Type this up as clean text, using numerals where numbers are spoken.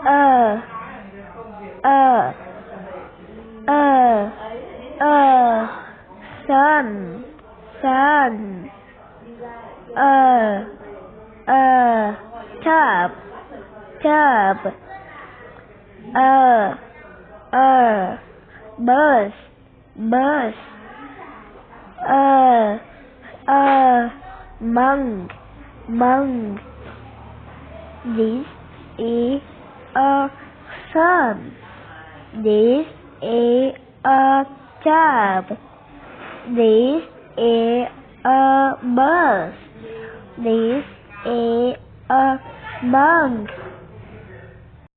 a a a sun tub bus monk. This is a sun. This is a tub. This is a bus. This is a monk.